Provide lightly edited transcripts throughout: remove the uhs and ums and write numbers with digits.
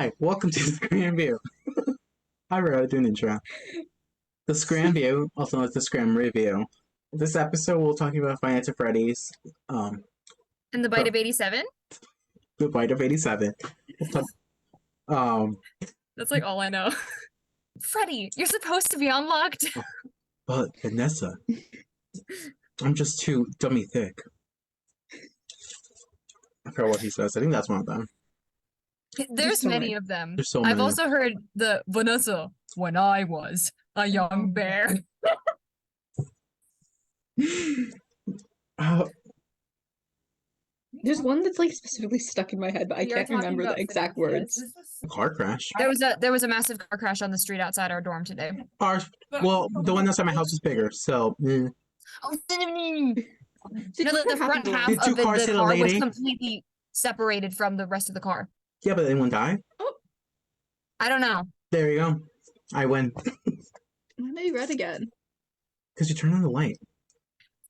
Hi, welcome to SKRAMMVIEW. Hi, Rhoda, doing the intro. The SKRAMMVIEW, also known as the Scram Review. This episode, we'll talk about Five Nights at Freddy's, And the Bite of 87? The Bite of 87. We'll talk, um, That's like all I know. Freddy, you're supposed to be unlocked. but Vanessa, I'm just too dummy thick. I forgot what he says. I think that's one of them. There's many of them. There's so I've many. also heard the Vanessa, when I was a young bear. There's one that's like specifically stuck in my head, but I can't remember the exact words. Car crash. There was a massive car crash on the street outside our dorm today. Well, the one outside my house is bigger, so. Oh, the front half Did two of the cars hit a car was lady? completely separated from the rest of the car. Yeah, but anyone die? I don't know. There you go. I win. Why did I read again? Because you turn on the light.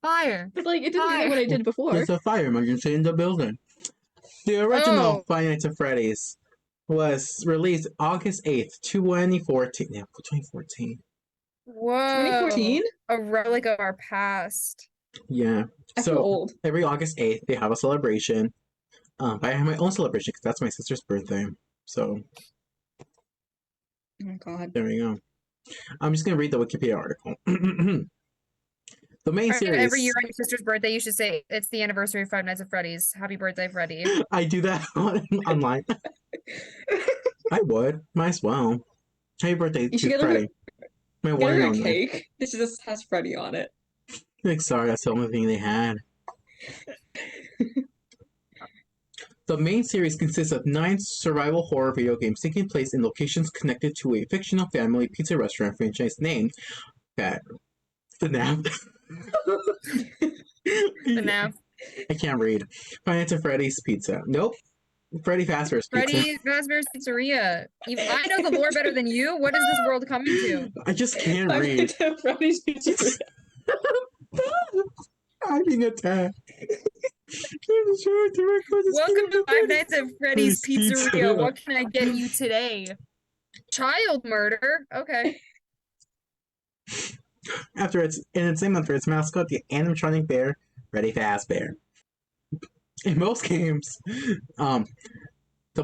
Fire. But like, it didn't do what I did before. There's a fire emergency in the building. The original Five Nights at Freddy's was released August 8th, 2014. Yeah, 2014. Whoa. 2014? A relic of our past. Yeah. I feel old. Every August 8th, they have a celebration. I have my own celebration because that's my sister's birthday. So. Oh my god. There we go. I'm just going to read the Wikipedia article. The main series. Every year on your sister's birthday, you should say, it's the anniversary of Five Nights at Freddy's. Happy birthday, Freddy. I do that online. I would. Might as well. Happy birthday to Freddy. My one and only cake. This just has Freddy on it. Like, sorry, that's the only thing they had. The main series consists of 9 survival horror video games taking place in locations connected to a fictional family pizza restaurant franchise named FNAF. FNAF. I can't read. Five Nights at Freddy's Pizza. Nope. Freddy Fazbear's Pizza. Freddy Fazbear's Pizzeria. I know the lore better than you. What is this world coming to? I just can't read. Freddy's Pizzeria. I'm being attacked. Welcome to Five Nights at Freddy's Pizzeria. What can I get you today? Child murder? Okay. After its name after its mascot, the animatronic bear, Freddy Fazbear. In most games, the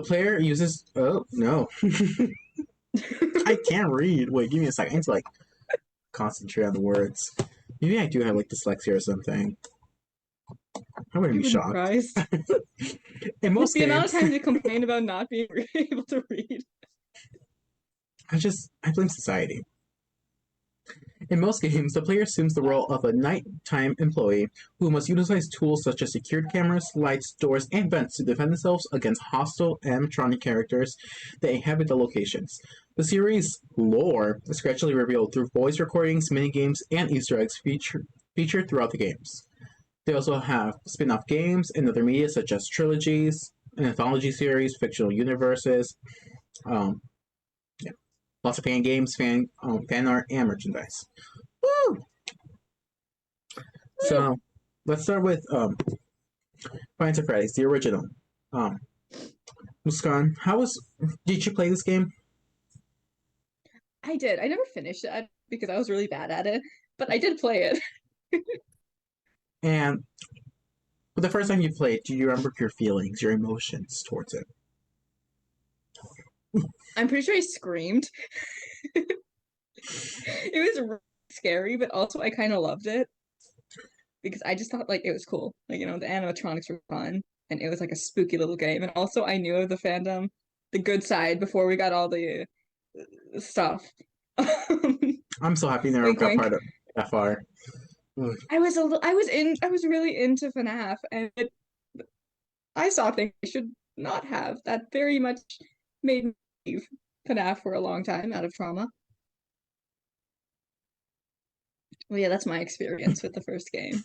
player uses. Oh no, I can't read. Wait, give me a second. I need to like concentrate on the words. Maybe I do have like dyslexia or something. I wouldn't be shocked. In most the games, amount of times you complain about not being able to read. I blame society. In most games, the player assumes the role of a nighttime employee who must utilize tools such as secured cameras, lights, doors, and vents to defend themselves against hostile animatronic characters that inhabit the locations. The series' lore is gradually revealed through voice recordings, minigames, and Easter eggs featured throughout the games. They also have spin-off games and other media such as trilogies, an anthology series, fictional universes, lots of fan games, fan art, and merchandise. Woo! So, let's start with Five Nights at Freddy's, the original. Muskan, did you play this game? I did. I never finished it because I was really bad at it, but I did play it. And the first time you played, do you remember your feelings, your emotions towards it? I'm pretty sure I screamed. It was really scary, but also I kind of loved it because I just thought like it was cool. Like, the animatronics were fun and it was like a spooky little game. And also I knew of the fandom, the good side before we got all the stuff. I'm so happy never got that far. I was really into FNAF, and I saw things I should not have. That very much made me leave FNAF for a long time out of trauma. Well, yeah, that's my experience with the first game.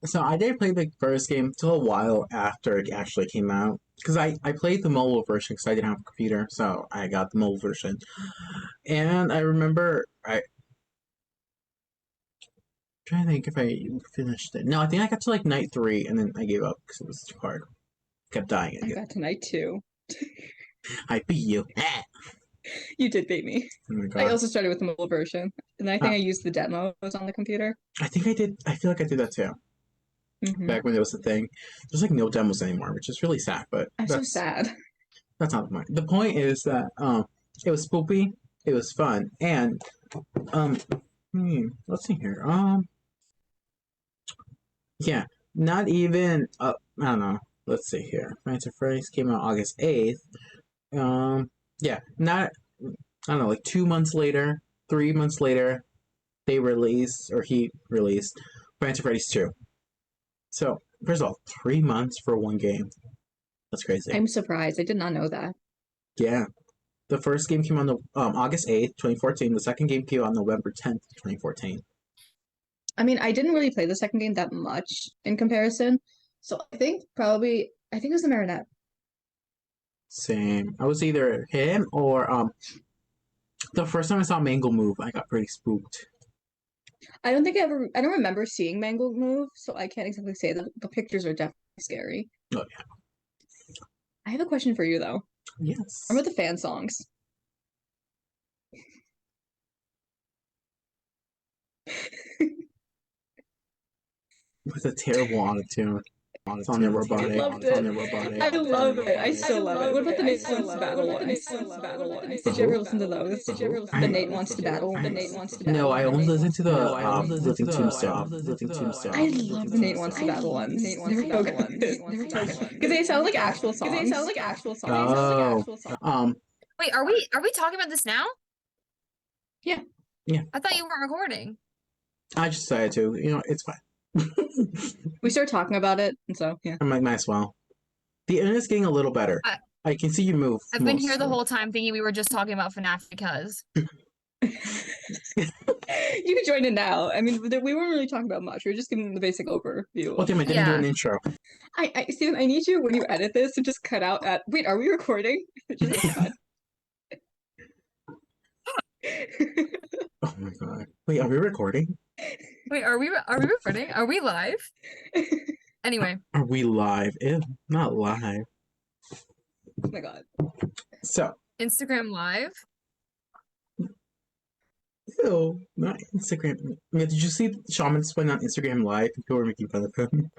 So I did play the first game till a while after it actually came out. Because I played the mobile version because I didn't have a computer, so I got the mobile version. And I remember trying to think if I finished it. No, I think I got to like night 3 and then I gave up because it was too hard. Kept dying. I got to night 2. I beat you. Ah. You did beat me. Oh my I god. also started with the mobile version, and I think I used the demos on the computer. I think I did. I feel like I did that too. Back when it was a thing. There's like no demos anymore, which is really sad. But I'm so sad. That's not the point. The point is that it was spoopy, it was fun, and um, let's see here. Yeah, not even. I don't know. Let's see here. Five Freddy's came out August 8th. Yeah, not. I don't know. Like 2 months later, 3 months later, they released or he released Five Freddy's 2. So first of all, 3 months for one game. That's crazy. I'm surprised. I did not know that. Yeah. The first game came on the August 8th, 2014. The second game came on November 10th, 2014. I mean, I didn't really play the second game that much in comparison. So I think it was the Marionette. Same. I was either him or the first time I saw Mangle move, I got pretty spooked. I don't remember seeing Mangle move, so I can't exactly say that the pictures are definitely scary. Oh yeah. I have a question for you though. Yes. Remember the fan songs? With a terrible autotune. It's on their robotic. I loved it. I love it. I still love it. What about the Nate Wants to Battle ones? Did you ever listen to those? The Nate Wants to Battle. The Nate Wants to Battle. No, I only listened to the Living Tombstone. I love the Nate Wants to Battle ones. They're so good. Because they sound like actual songs. Oh. Wait, are we talking about this now? Yeah. Yeah. I thought you weren't recording. I just decided to. You know, it's fine. We started talking about it, and so yeah. I might as well. The internet's getting a little better. I can see you move. I've been here the whole time thinking we were just talking about FNAF because. You can join in now. I mean, we weren't really talking about much. We were just giving the basic overview. Well, damn, I didn't do an intro. Steven, I need you when you edit this to just cut out at. Wait, are we recording? Just cut. Oh my god! Wait, are we recording? Wait, are we recording? Are we live? Anyway. Are we live? Ew, not live. Oh my god. So. Instagram Live? Ew, not Instagram. Yeah, did you see Shaman went on Instagram Live? People were making fun of him.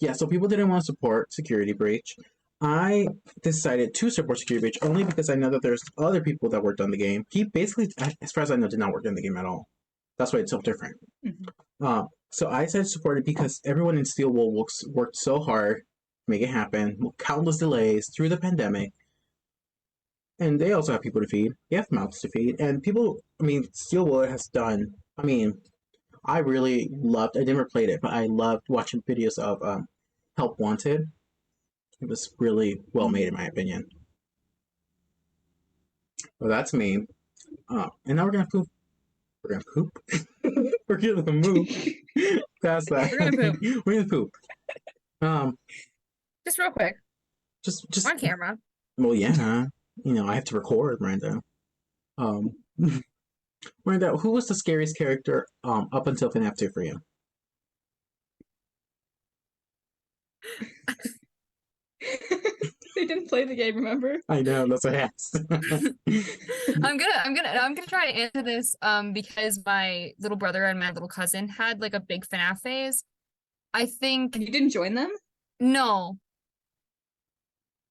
Yeah, so people didn't want to support Security Breach. I decided to support Security Breach only because I know that there's other people that worked on the game. He basically, as far as I know, did not work on the game at all. That's why it's so different. Mm-hmm. So I decided to support it because everyone in Steel Wool worked so hard to make it happen, countless delays through the pandemic. And they also have people to feed. They have mouths to feed. And people, I mean, Steel Wool has done, I mean, I really loved, I never played it, but I loved watching videos of Help Wanted. It was really well made, in my opinion. Well, that's me. And now we're gonna poop. We're gonna poop. We're gonna move. That's that. We're gonna poop. We're gonna poop. Just real quick. Just on camera. Well, yeah. You know, I have to record, Miranda. Miranda, who was the scariest character up until FNAF 2 for you? They didn't play the game, remember? I know, that's what I asked. I'm gonna try to answer this because my little brother and my little cousin had like a big FNAF phase. I think. And you didn't join them? No,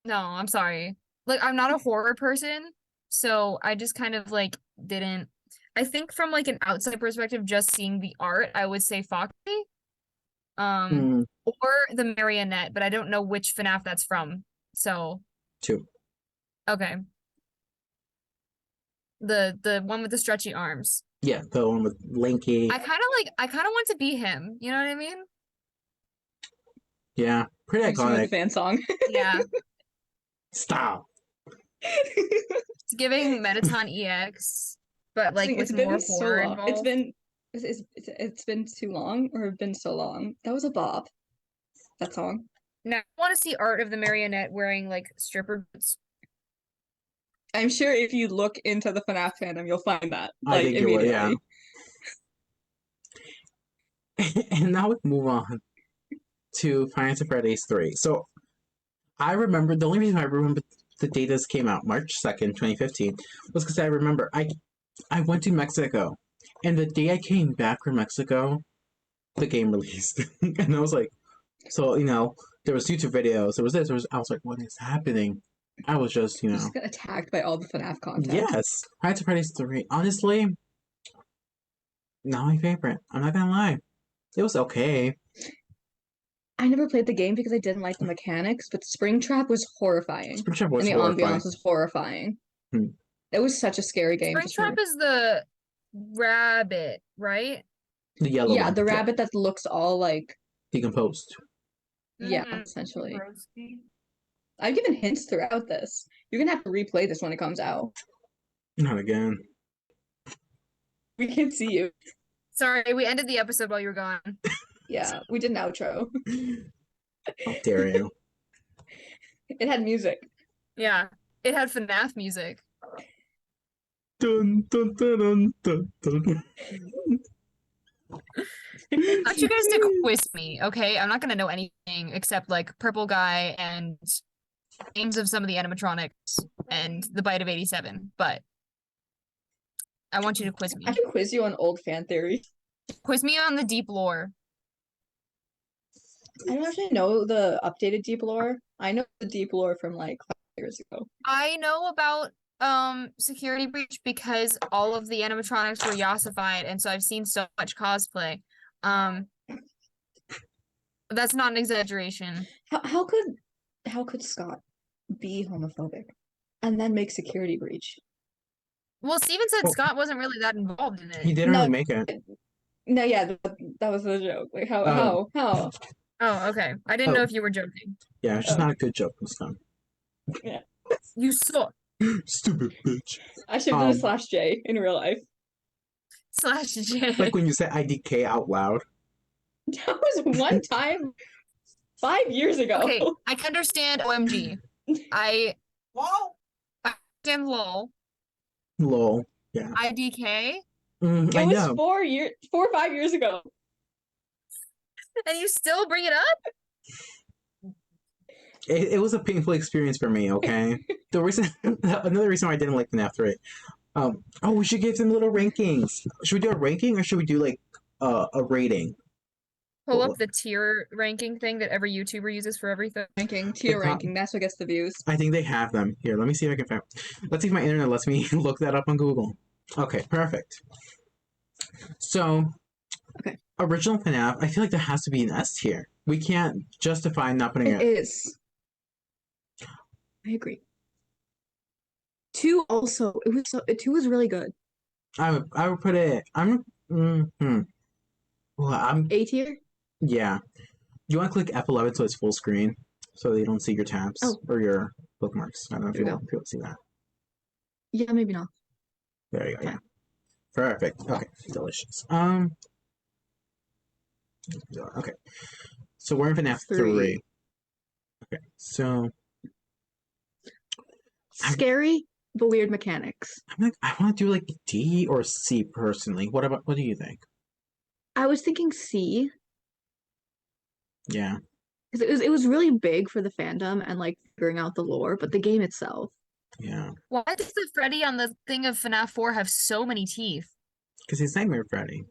I'm sorry. Like, I'm not a horror person, so I just kind of like didn't. I think from like an outside perspective, just seeing the art, I would say Foxy, or the Marionette, but I don't know which FNAF that's from. So 2. Okay. The one with the stretchy arms. Yeah, the one with Lanky. I kind of want to be him. You know what I mean? Yeah, pretty iconic. Fan song. Yeah. Stop. It's giving Metaton EX, but like with more horror involved. It's been too long, or been so long. That was a bop. That song. Now I want to see art of the Marionette wearing like stripper boots. I'm sure if you look into the FNAF fandom, you'll find that. I think immediately. You will, yeah. And now we move on to Five Nights at Freddy's 3. So I remember the only reason I remember the day this came out, March 2nd, 2015, was because I remember I went to Mexico, and the day I came back from Mexico, the game released. And I was like, so, there was YouTube videos, there was this, I was like, what is happening? I was just, You just got attacked by all the FNAF content. yes. Nights at Freddy's 3, honestly, not my favorite. I'm not gonna lie. It was okay. I never played the game because I didn't like the mechanics, but Springtrap was horrifying. Springtrap was and the horrifying. ambiance was horrifying. Hmm. It was such a scary game. Springtrap is the rabbit, right? The yellow one. the rabbit that looks all like decomposed. Yeah, Mhm. essentially. Roasty. I've given hints throughout this. You're gonna have to replay this when it comes out. Not again. We can't see you. Sorry, we ended the episode while you were gone. Yeah, we did an outro. How dare you? It had music. Yeah, it had FNAF music. Dun, dun, dun, dun, dun, dun. I want you guys to quiz me, okay? I'm not gonna know anything except like Purple Guy and names of some of the animatronics and the Bite of 87, but I want you to quiz me. I can quiz you on old fan theory. Quiz me on the deep lore. I don't actually know the updated deep lore. I know the deep lore from like 5 years ago. I know about Security Breach because all of the animatronics were yassified, and so I've seen so much cosplay. That's not an exaggeration. How could Scott be homophobic and then make Security Breach? Well, Steven said Oh. Scott wasn't really that involved in He it. didn't No. really make it. No, yeah, that was the joke. Like how? Oh, okay. I didn't know if you were joking. Yeah, it's just Oh. not a good joke this time. You suck. Stupid bitch. I should have done a Um, /J in real life. /J. Like when you said IDK out loud. That was one time 5 years ago. Okay, I can understand OMG. I understand LOL. Lol. Yeah. IDK. It I was know. 4 or 5 years ago. And you still bring it up? It was a painful experience for me, okay? Another reason why I didn't like FNAF 3. We should give them little rankings. Should we do a ranking or should we do like a rating? Pull Well, up the tier ranking thing that every YouTuber uses for everything. Tier It's not- ranking, that's what gets the views. I think they have them. Here, let me see if I can find. Let's see if my internet lets me look that up on Google. Okay, perfect. So, Okay. Original FNAF, I feel like there has to be an S tier. We can't justify not putting It it. is. I agree. 2 also, two was really good. I would put it. Well, A tier? yeah. You want to click F11 so it's full screen, so they don't see your tabs Oh. or your bookmarks. I don't know if There you we will see that. Yeah, maybe not. There you go. Okay. Yeah. Perfect. Okay. Delicious. Okay. So we're in FNAF 3. Okay. So Scary, but weird mechanics. I want to do like D or C personally. What do you think? I was thinking C, Yeah. because it was really big for the fandom and like figuring out the lore, but the game itself. Yeah. Why does the Freddy on the thing of FNAF 4 have so many teeth? Because he's Nightmare Freddy.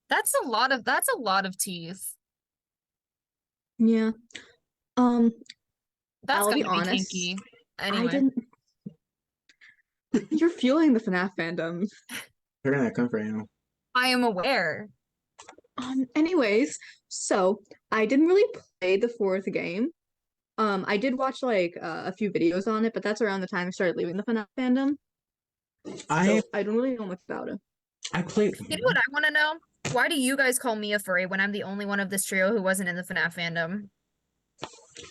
That's a lot of teeth. Yeah. That's I'll gonna be be honest, kinky. I Anyway. didn't. You're fueling the FNAF fandom. They're gonna come for you. I am aware. Anyways, so I didn't really play the 4th game. I did watch like a few videos on it, but that's around the time I started leaving the FNAF fandom. I So I don't really know much about it. played. You know what I want to know? Why do you guys call me a furry when I'm the only one of this trio who wasn't in the FNAF fandom?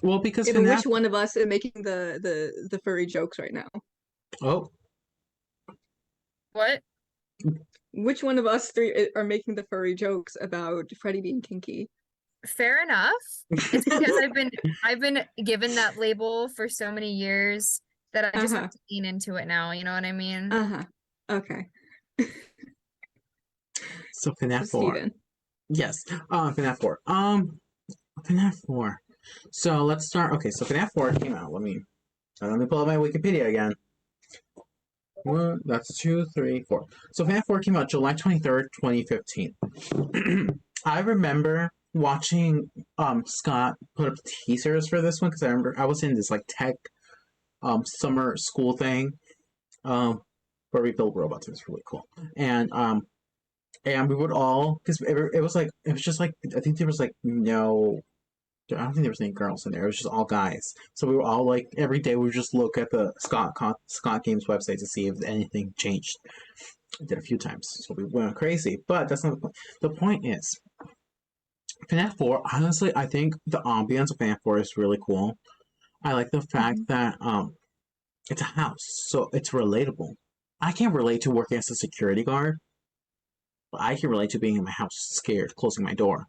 Well, because Yeah, but FNAF. which one of us is making the furry jokes right now? Oh, What? Which one of us 3 are making the furry jokes about Freddy being kinky? Fair enough. It's because I've been given that label for so many years that I just Uh-huh. have to lean into it now, you know what I mean? Uh-huh. Okay. so FNAF So 4. Steven. Yes. FNAF 4. FNAF 4. So let's start. Okay, so FNAF 4 came out. Let me pull up my Wikipedia again. One, that's 2, 3, 4. So FNAF 4 came out July 23rd, 2015. I remember watching Scott put up teasers for this one because I remember I was in this like tech summer school thing where we built robots. It was really cool. And we would all because it was just like I think there was like no I don't think there was any girls in there. It was just all guys. So we were all like every day we would just look at the Scott Games website to see if anything changed. I did a few times, so we went crazy. But that's not the point. The point is, FNAF 4. Honestly, I think the ambience of FNAF 4 is really cool. I like the fact that it's a house, so it's relatable. I can't relate to working as a security guard, but I can relate to being in my house, scared, closing my door.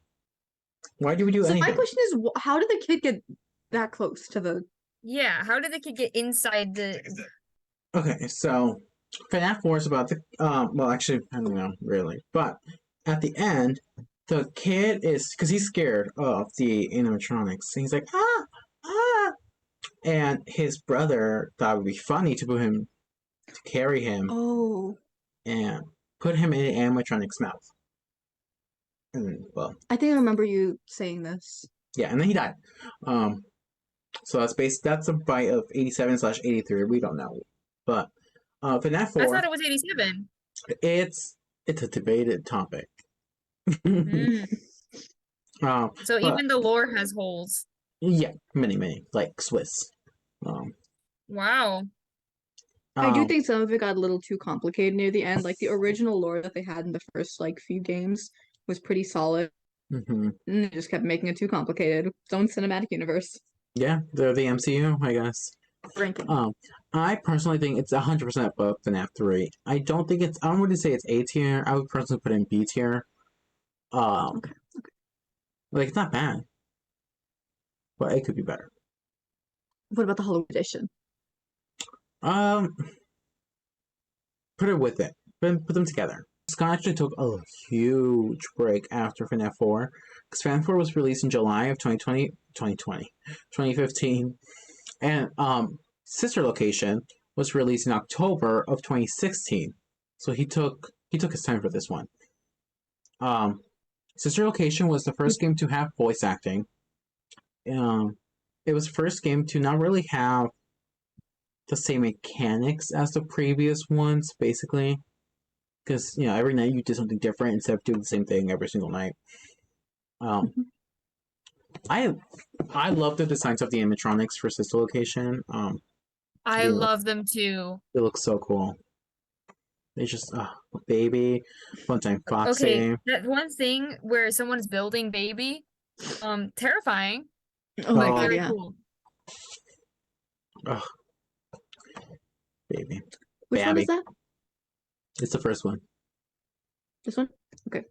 Why do we do So anything? my question is, how did the kid get that close to the? Yeah, how did the kid get inside the? Okay, so FNAF 4 is about the well, actually, I don't know really, but at the end, the kid is because he's scared of the animatronics. He's like ah, and his brother thought it would be funny to put him to carry him Oh, and put him in the animatronic's mouth. And well, I think I remember you saying this. yeah, and then he died. So that's a bite of 87/83. We don't know, but FNAF 4. I thought it was 87. It's a debated topic. Mm. So but, even the lore has holes. yeah, many like Swiss. Wow. I do Um, think some of it got a little too complicated near the end. Like the original lore that they had in the first like few games was pretty solid, mhm. and they just kept making it too complicated. Its own cinematic universe. Yeah, they're the MCU, I guess. Ranking. I personally think it's 100% above FNAF 3. I don't think I don't want to say it's A tier. I would personally put it in B tier. Okay. Like it's not bad, but it could be better. What about the Halloween edition? Um, put it with it. Put them together. Scott actually took a huge break after FNAF 4 because FNAF 4 was released in July of 2015, and Sister Location was released in October of 2016. So he took his time for this one. Sister Location was the first game to have voice acting. It was the first game to not really have the same mechanics as the previous ones, basically. Because, every night you did something different instead of doing the same thing every single night. I love the designs of the animatronics for Sister Location. I love them too. They look so cool. They just, baby, Funtime Foxy. Okay, that one thing where someone's building baby, terrifying. Oh my Oh. god, Very yeah. cool. Ugh. Baby. Which one Babby. is that? It's the first one. This one? Okay.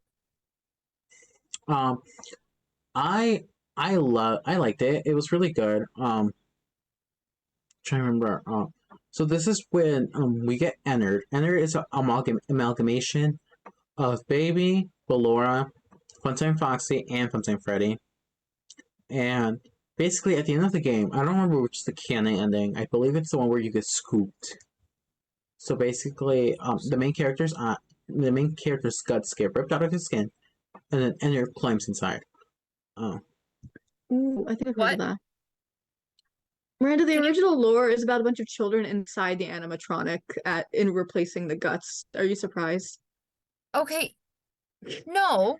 I liked it. It was really good. Trying to remember. So this is when we get Ennard. Ennard is an amalgamation of Baby, Ballora, Funtime Foxy, and Funtime Freddy. And basically, at the end of the game, I don't remember which is the canon ending. I believe it's the one where you get scooped. So basically, the main character's guts get ripped out of his skin, and then Ennard climbs inside. Ooh, I think I've heard What? of that. Miranda, the Can you- original lore is about a bunch of children inside the animatronic in replacing the guts. Are you surprised? Okay. No,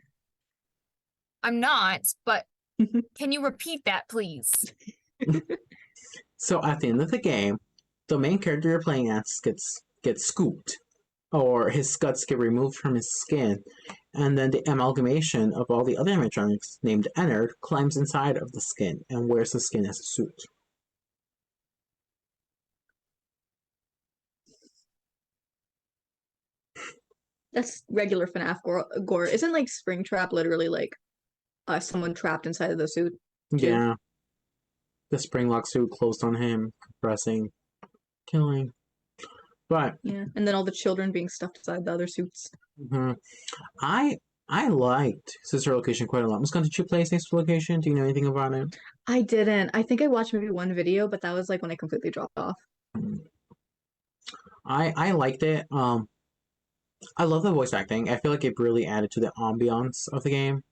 I'm not, but can you repeat that, please? So at the end of the game, the main character you're playing as gets scooped, or his guts get removed from his skin, and then the amalgamation of all the other animatronics named Ennard climbs inside of the skin and wears the skin as a suit. That's regular FNAF gore. Isn't like Springtrap literally like someone trapped inside of the suit? Yeah. The springlock suit closed on him, compressing, killing. But Yeah. And then all the children being stuffed inside the other suits. mhm. I I liked Sister Location quite a lot. Muskan, did you play Sister Location? Do you know anything about it? I didn't. I think I watched maybe one video, but that was like when I completely dropped off. I liked it. I love the voice acting. I feel like it really added to the ambiance of the game.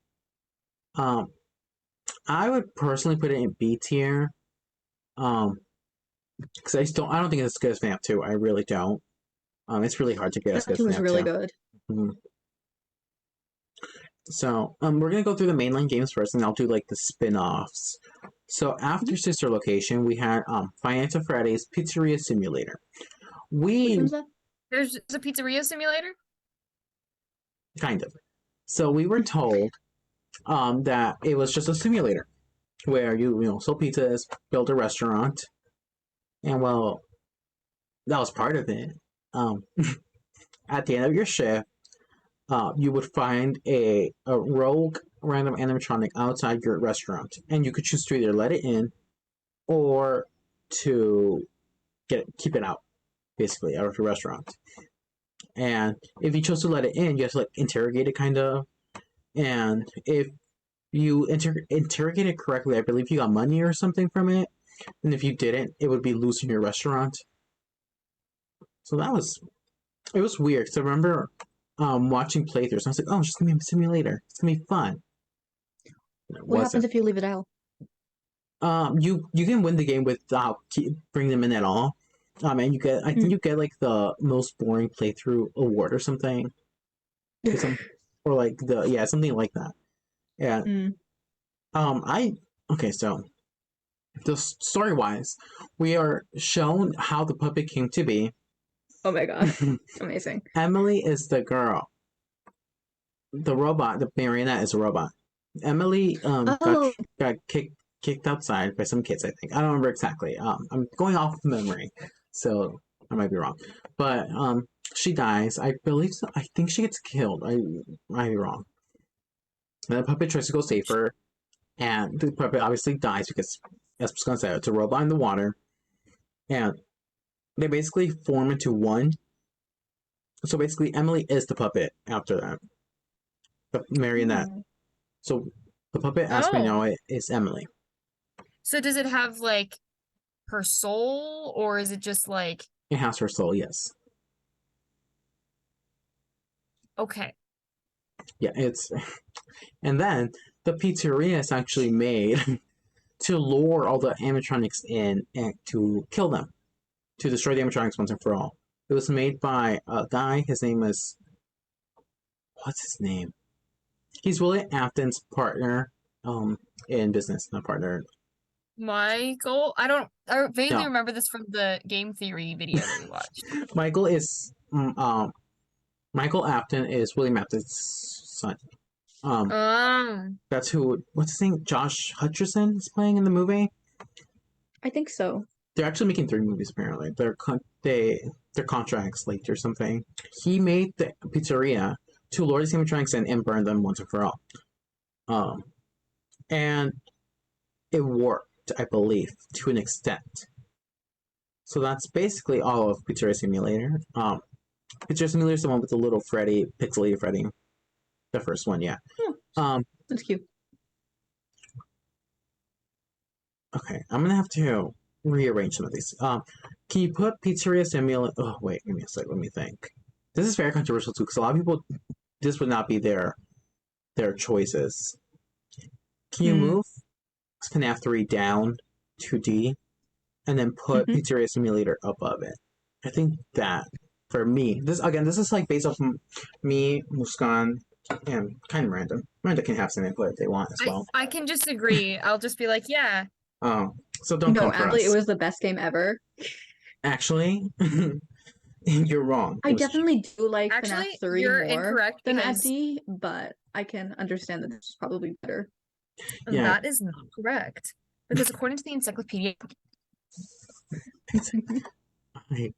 Um, I would personally put it in B tier. Because I don't think it's as good as FNAF 2. I really don't. It's really hard to get as good That as was FNAF really 2. good. Mhm. So, we're gonna go through the mainline games first, and I'll do like the spin-offs. So after Sister Location, we had Finance of Freddy's Pizzeria Simulator. Which We one's that? There's a pizzeria simulator. kind of. So we were told that it was just a simulator where you sell pizzas, build a restaurant, and well, that was part of it. Um, at the end of your shift, you would find a rogue random animatronic outside your restaurant, and you could choose to either let it in or to keep it out, basically, out of your restaurant. And if you chose to let it in, you have to like interrogate it, kind of. And if you interrogate it correctly, I believe you got money or something from it. And if you didn't, it would be losing your restaurant. So it was weird. Because I remember watching playthroughs, and I was like, oh, it's just gonna be a simulator. It's gonna be fun. What happens if you leave it out? You can win the game without bringing them in at all. And I think you get like the most boring playthrough award or something, or like something like that. Yeah. Okay, so the story wise, we are shown how the puppet came to be. Oh my god. Amazing. Emily is the girl. The robot, the marionette is a robot. Emily got kicked outside by some kids, I think. I don't remember exactly. I'm going off of memory, so I might be wrong. But she dies. I believe so. I think she gets killed. I might be wrong. And the puppet tries to go save her, and the puppet obviously dies because, as Muskan said, it's a robot in the water. And they basically form into one. So basically, Emily is the puppet after that. The marionette. So the puppet, as we know it, is Emily. So does it have like her soul, or is it just like? It has her soul, yes. Okay. Yeah, and then the pizzeria is actually made to lure all the animatronics in and to kill them, to destroy the animatronics once and for all. It was made by a guy. His name is, what's his name? He's William Afton's partner in business, not partner. Michael? I vaguely remember this from the game theory video that we watched. Michael Afton is William Afton's son. That's who. What's his name? Josh Hutcherson is playing in the movie. I think so. They're actually making 3 movies apparently. Their contracts leaked or something. He made the pizzeria to lure the animatronics in and burn them once and for all. And it worked, I believe, to an extent. So that's basically all of Pizzeria Simulator. Pizzeria Simulator is the one with the little Freddy, pixelated Freddy. The first one, yeah. That's cute. Okay, I'm gonna have to rearrange some of these. Can you put Pizzeria Simulator? Oh, wait, give me a sec. Let me think. This is very controversial too, because a lot of people, this would not be their choices. Can you move FNAF 3 down to D, and then put Pizzeria Simulator above it? I think that for me, this is like based off me, Muskan, and kind of random. Miranda can have some input if they want as well. I can just agree. I'll just be like, yeah. So don't come for actually, us. it was the best game ever. Actually, you're wrong. I definitely do like Actually, FNAF 3 you're more incorrect than because FD, but I can understand that this is probably better. Yeah. That is not correct. Because according to the encyclopedia, Right.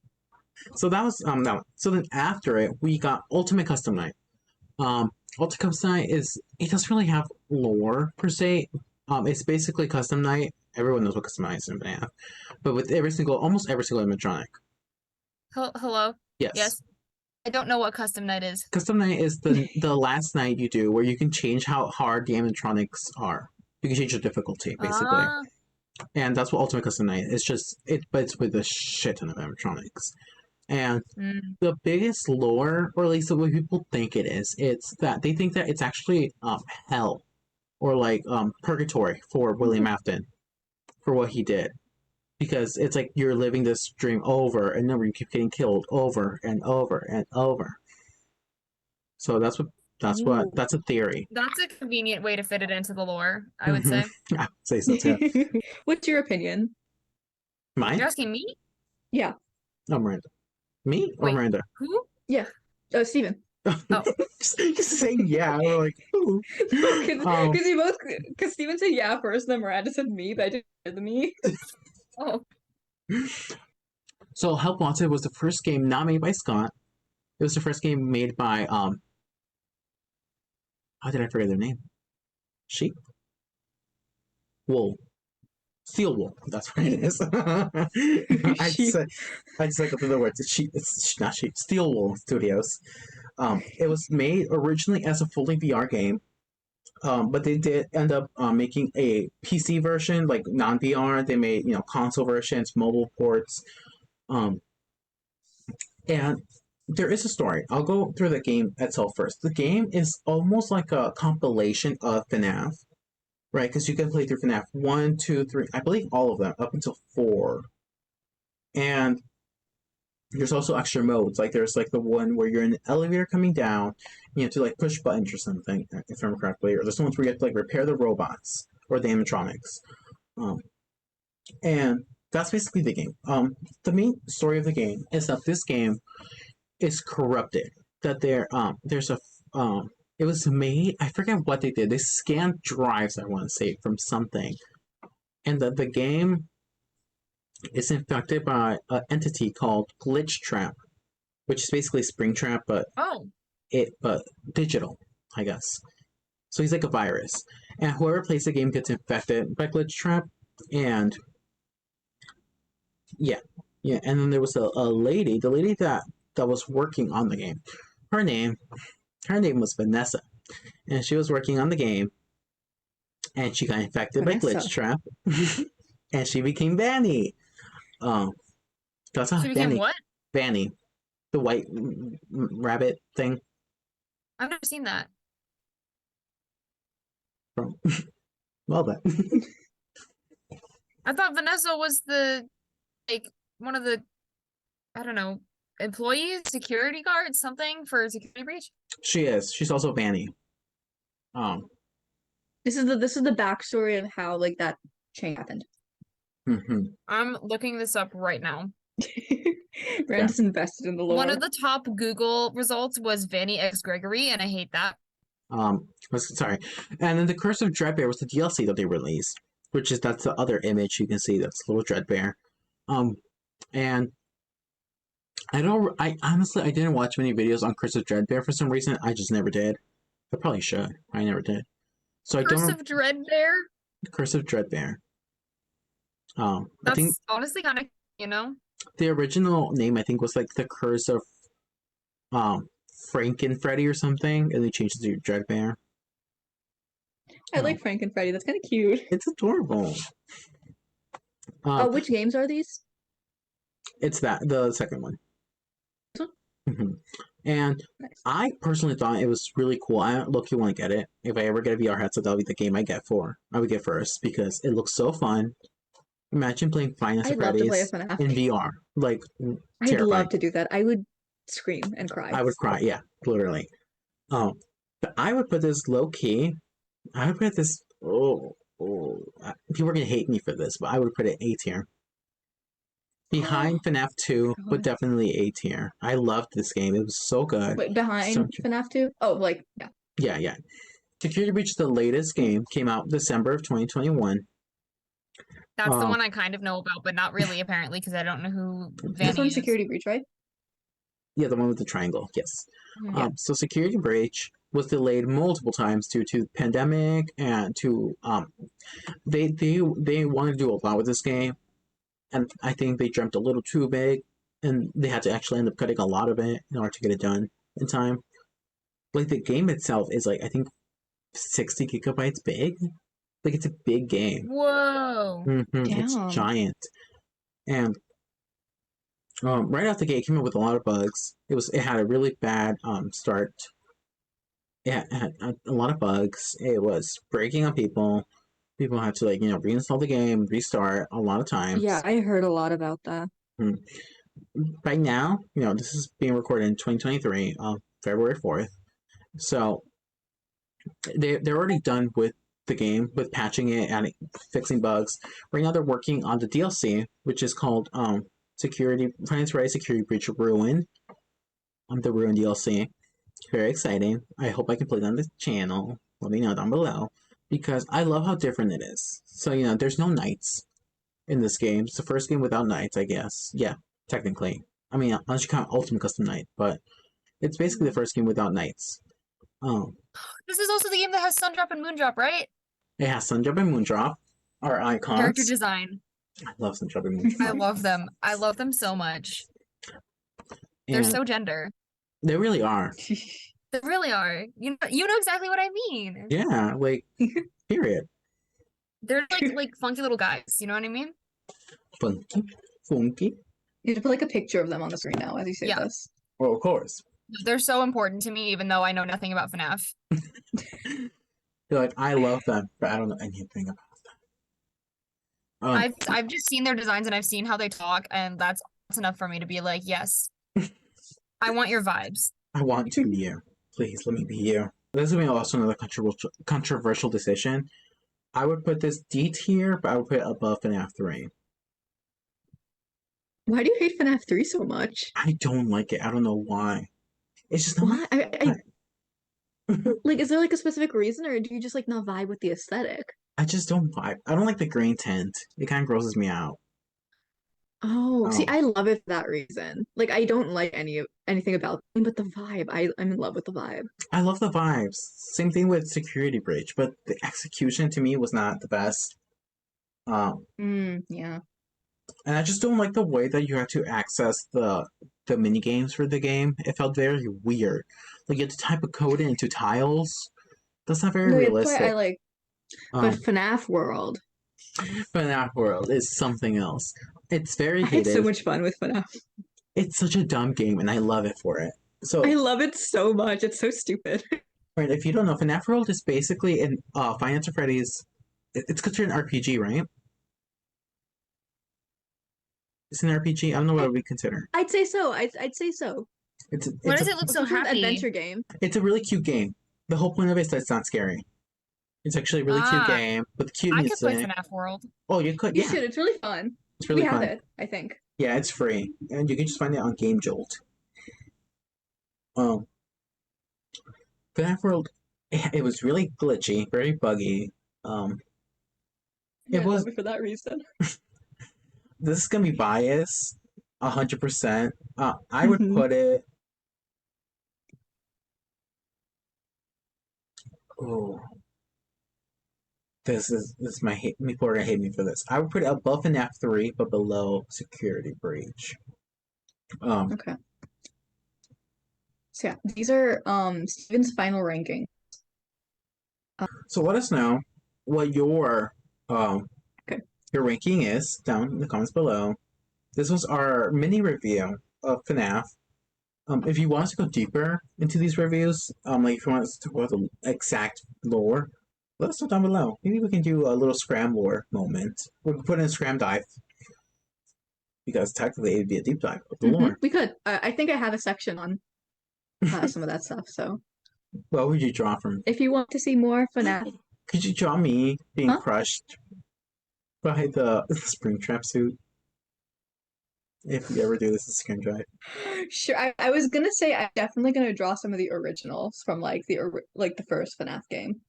So that was no. So then after it, we got Ultimate Custom Night. Ultimate Custom Night doesn't really have lore per se. It's basically Custom Night. Everyone knows what Custom Night is in FNAF, but with almost every single animatronic. hello? Yes. Yes. I don't know what custom night is. Custom night is the last night you do where you can change how hard the animatronics are. You can change the difficulty, basically. Ah, And that's what Ultimate Custom Night is. Just it, but it's with a shit ton of animatronics. And mm. the biggest lore, or at least the way people think it is, it's that they think that it's actually hell or like purgatory for William Afton for what he did. Because it's like you're living this dream over and over, you keep getting killed over and over and over. So that's a theory. That's a convenient way to fit it into the lore, I would say. I would say so too. What's your opinion? Mine? You're asking me? Yeah. Oh, Miranda. Me or Wait. Miranda? Who? Steven. Oh. Just saying yeah. We're like, ooh. Because Steven said yeah first, then Miranda said me, but I didn't hear the me. Oh. So Help Wanted was the first game not made by Scott. It was the first game made by how did I forget their name? Sheep? Wool. Steel Wool. That's what it is. I just like the words. It's sheep. It's not sheep. Steel Wool Studios. It was made originally as a fully VR game, but they did end up making a PC version, like non-VR. They made console versions, mobile ports, and there is a story. I'll go through the game itself first. The game is almost like a compilation of FNAF, right? Because you can play through FNAF 1, 2, 3, I believe all of them, up until 4. And there's also extra modes. Like there's like the one where you're in an elevator coming down, and you have to like push buttons or something, if I remember correctly. Or there's the ones where you have to like repair the robots or the animatronics. And that's basically the game. The main story of the game is that this game is corrupted. That there's a it was made. I forget what they did. They scanned drives, I want to say, from something, and that the game is infected by an entity called Glitch Trap, which is basically Springtrap, but digital, I guess. So he's like a virus, and whoever plays the game gets infected by Glitch Trap, and yeah. And then there was a lady, the lady that was working on the game. Her name was Vanessa, and she was working on the game, and she got infected by Vanessa. Glitch Trap, and she became Vanny. That's not She became Vanny. what? Vanny, the white rabbit thing I've never seen that. from. Well, that. I thought Vanessa was one of the, I don't know, employees, security guards, something for security breach. She is. She's also Vanny. This is the backstory of how like that change happened. I'm looking this up right now. Miranda's invested in the lore. One of the top Google results was Vanny X Gregory, and I hate that. Sorry. And then the Curse of Dreadbear was the DLC that they released, that's the other image you can see. That's little Dreadbear. And I honestly didn't watch many videos on Curse of Dreadbear for some reason. I just never did. I probably should. I never did. So I Curse don't. of Dreadbear? Curse of Dreadbear. I That's think honestly kind of, the original name I think was like the Curse of Frank and Freddy or something, and they changed it to Dreadbear. I like Frank and Freddy. That's kind of cute. It's adorable. Which games are these? It's the second one. This And Nice. I personally thought it was really cool. I look, you want to get it. If I ever get a VR headset, that'll be the game I would get first because it looks so fun. Imagine playing Five Nights at I'd love to play a Freddy's FNAF in game. VR. Like, I'd terrifying. love to do that. I would scream and cry. I would cry, yeah, literally. But I would put this low key. I would put this. People are gonna hate me for this, but I would put it A tier. Behind FNAF 2, but God. definitely A tier. I loved this game. It was so good. Wait, behind So- FNAF 2? Oh, like, yeah. Yeah. Security Breach, the latest game, came out December of 2021. That's the Um, one I kind of know about, but not really apparently because I don't know who This Vanny one's is. Security Breach, right? Yeah, the one with the triangle, yes. Mhm. So Security Breach was delayed multiple times due to pandemic and to they wanted to do a lot with this game, and I think they dreamt a little too big and they had to actually end up cutting a lot of it in order to get it done in time. Like the game itself is like I think 60 gigabytes big. Like it's a big game. Whoa. It's Damn. giant, and right out the gate, it came up with a lot of bugs. It had a really bad start. It had a lot of bugs. It was breaking on people. People had to reinstall the game, restart a lot of times. Yeah, I heard a lot about that. Right now, this is being recorded in 2023, February 4th. So they're already done with the game, with patching it and fixing bugs. Right now, they're working on the DLC, which is called Finance Ray Security Breach Ruin. The Ruin DLC. Very exciting. I hope I can play it on the channel. Let me know down below. Because I love how different it is. So, there's no knights in this game. It's the first game without knights, I guess. Yeah, technically. I mean, unless you count Ultimate Custom Knight, but it's basically the first game without knights. This is also the game that has Sundrop and Moondrop, right? It has Sundrop and Moondrop, our icons. Character design. I love Sundrop and Moondrop. I love them. I love them so much. They're And so gender. they really are. They really are. You know exactly what I mean. Yeah, like, period. They're like funky little guys. You know what I mean? Funky. You have to put like a picture of them on the screen now as you say Yeah. this. Well, of course. They're so important to me, even though I know nothing about FNAF. You're like, I love them, but I don't know anything about them. I've just seen their designs and I've seen how they talk, and that's enough for me to be like, yes, I want your vibes. I want to be you. Please, let me be you. This is also another controversial decision. I would put this D tier, but I would put it above FNAF 3. Why do you hate FNAF 3 so much? I don't like it. I don't know why. It's just not Why? Like, is there like a specific reason, or do you just like not vibe with the aesthetic? I just don't vibe. I don't like the green tint. It kind of grosses me out. Oh, see, Oh. I love it for that reason. Like, I don't like anything about it, but the vibe, I'm in love with the vibe. I love the vibes. Same thing with Security Breach, but the execution to me was not the best. Yeah. And I just don't like the way that you have to access the mini games for the game. It felt very weird. Like you have to type a code into tiles. That's not very No, that's realistic. why I like, but Um, FNAF World, FNAF World is something else. It's very I had so hated. much fun with FNAF. It's such a dumb game, and I love it for it. So, I love it so much. It's so stupid. right, if you don't know, FNAF World is basically in Finance of Freddy's. It's considered an RPG, right? It's an RPG. I don't know what we consider. I'd say so. I'd say so. Why It's does a, it look so Some sort of happy? adventure game. it's a really cute game. The whole point of it is that it's not scary. It's actually a really cute Ah, game with cute I could play music. FNAF World. Oh, you could, You yeah. should. It's really fun. It's really we have fun. it, I think. Yeah, it's free, and you can just find it on Game Jolt. FNAF World, it was really glitchy, very buggy. Yeah, It I was. love it for that reason. This is gonna be biased, 100%. I would Mhm. put it. Oh, this my hate. People are gonna hate me for this. I would put it above FNAF 3, but below Security Breach. Okay. So yeah, these are Steven's final ranking. So let us know what Okay. your ranking is down in the comments below. This was our mini review of FNAF. If you want us to go deeper into these reviews, like if you want us to talk about the exact lore, let us know down below. Maybe we can do a little Scram lore moment. We can put in a Scram dive. Because technically it'd be a deep dive of the lore. We could. I think I have a section on some of that stuff. So What would you draw from? if you want to see more FNAF, Could you draw me being Huh? crushed by the Springtrap suit? If you ever do this in Scram Drive. sure. I was gonna say I'm definitely gonna draw some of the originals from like the first FNAF game.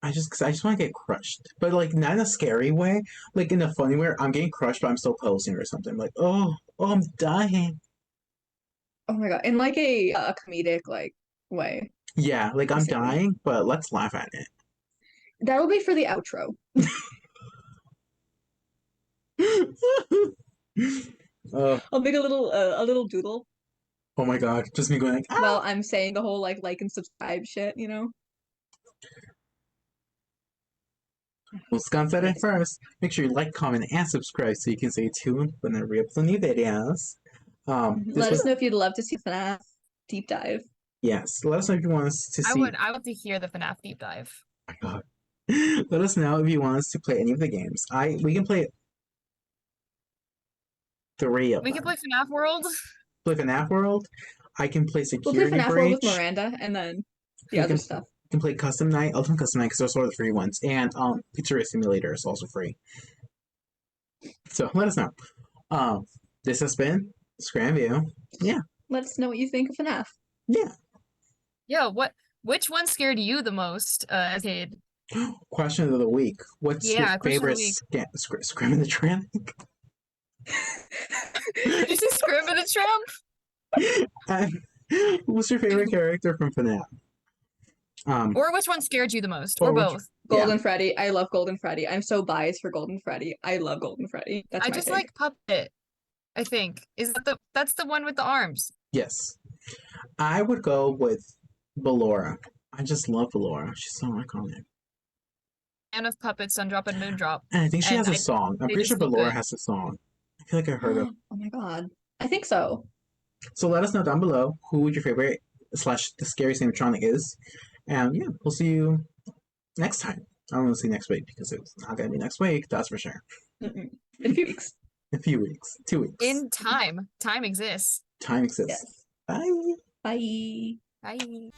I just want to get crushed, but like not in a scary way, like in a funny way. I'm getting crushed, but I'm still posing or something. Like, oh, I'm dying. Oh my god, in like a comedic like way. Yeah, like I'm Silly. dying, but let's laugh at That'll be for the outro. it. I'll make a little doodle Oh my god, just me going like, ah! while I'm saying the whole like and subscribe shit, you know? Muskan said it first. Make sure you like, comment, and subscribe so you can stay tuned when I re-upload new videos. This Let was us know if you'd love to see FNAF deep dive. yes. Let us know if you want us to see. I would to hear the FNAF deep dive. Oh my god. Let us know if you want us to play any of the games. We can play 3 of We them. can play FNAF World. Play FNAF World. I can play We'll play Security FNAF World with Breach. Miranda and then the We other can- stuff. You can play Custom Night, Ultimate Custom Night, because those are the free ones, and Pizzeria Simulator is also free. So let us know. This has been SKRAMMVIEW. Yeah, Let us know what you think of FNAF. yeah. Yeah, which one scared you the most as a kid? Question of the week. What's Yeah, your question of favorite the week. Scram-in-the-Tramp? Did you say Scrim in a Tramp? And what's your favorite character from FNAF? Or which one scared you the most? Or Or which- both? Golden Freddy. I love Golden Freddy. I'm so biased for Golden Freddy. I love Golden Freddy. That's I my just pick. like Puppet, I think. That's the one with the arms. Yes. I would go with Ballora. I just love Ballora. She's so iconic. And of Puppet, Sundrop and Moondrop. And I think she And has a song. I'm they pretty sure just look Ballora good. has a song. I feel like I heard of. Oh my god. I think so. So let us know down below who your favorite / the scariest animatronic is. And yeah, we'll see you next time. I don't want to see next week because it's not going to be next week, that's for sure. In a few weeks. In a few weeks. 2 weeks. In time. Time exists. Time exists. Yes. Bye. Bye. Bye.